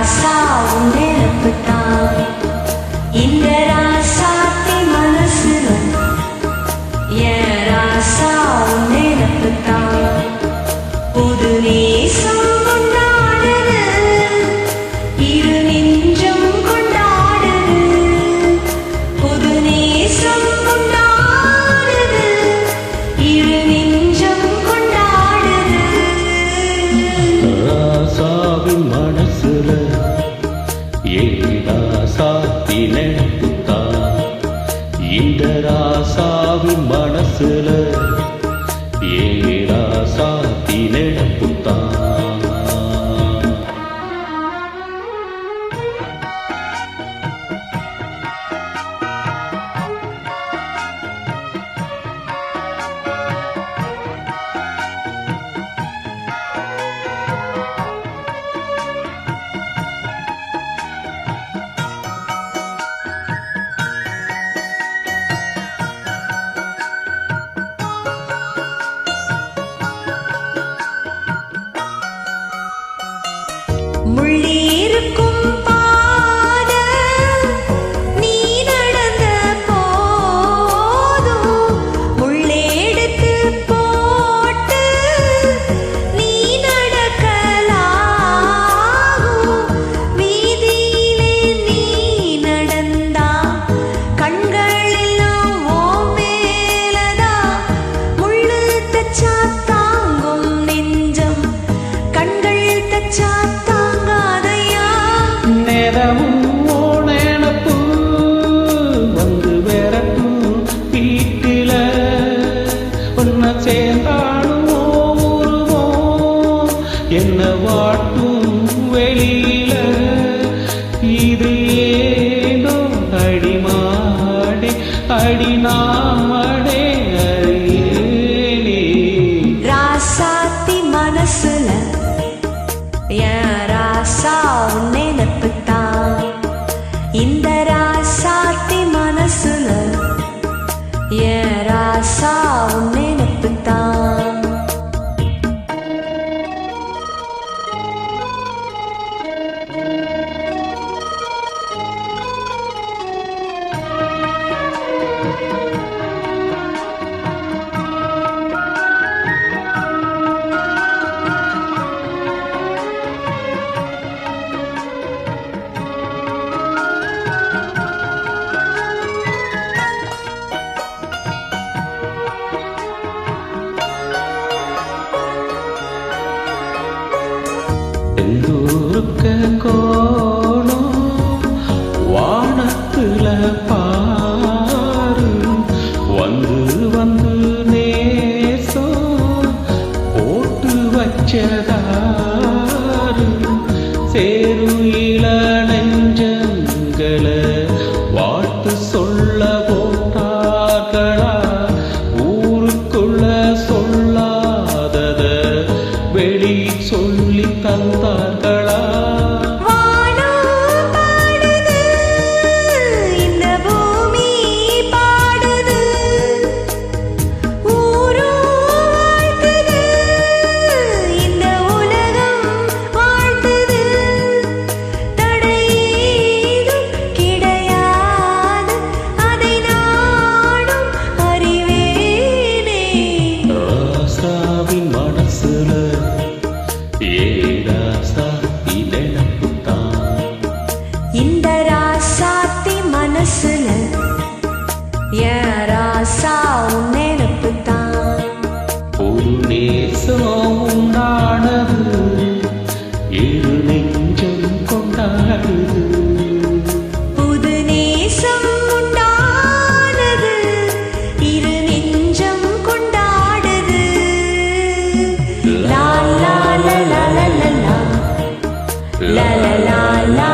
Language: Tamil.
ராசா உன் நினைப்புத்தான் இந்த ராசாத்தி மனசுல என் ராசா உன் நினைப்புத்தான் புது நேசம் கொண்டாடுது இரு நெஞ்சம் கொண்டாடுது புது நேசம் கொண்டாடுது இரு நெஞ்சம் கொண்டாடுது ராசாவின் மனசுல ராசாத்தி நினைப்புத்தான் இந்த ராசாவின் மனசுல ராசாத்தி நினைப்புத்தான் முள்ளி இருக்கும் பாத நீ நடந்த போதும் முள்ளெடுத்து போட்டு நீ நடக்கலாகும் வீதியிலே நீ நடந்தா கண்களெல்லாம் ஓ மேலதான் முள்ளு தச்சா தாங்கும் நெஞ்சம் கண்கள் தச்சா நினப்பு வந்து விரட்டும் வீட்டில ஒன்ன சேர்ந்தாலும் உருவோம் என்ன வாட்டும் வெளியில இது ஏதோ அடிமாடே அடிநாமடே அறியேனே ராசாத்தி மனசுல என் ராசா உன் நினைப்புத்தான் இந்த ராசாத்தி மனசுல என் ராசா உன் நினைப்புத்தான் செந்தூருக்க கோணம் வானத்துல பாரு வந்து வந்து நேசம் போட்டு வச்சதாரு சேரும் இள நெஞ்சங்களை வாழ்த்து சொல்ல போட்டார்களா ஊருக்குள்ள சொல்லாதத வெளி சொல்லி தந்தார்களா மனசுல ராசாத்தி நினைப்புத்தான் இந்த ராசாத்தி மனசுல என் ராசா உன் நினைப்புத்தான் ஒரு நேசம் உண்டானது இரு நெஞ்சம் கொண்டாடுது புது நேசம் உண்டானது இரு நெஞ்சம் கொண்டாடுது லா லா லா லா லா லா லா லா லா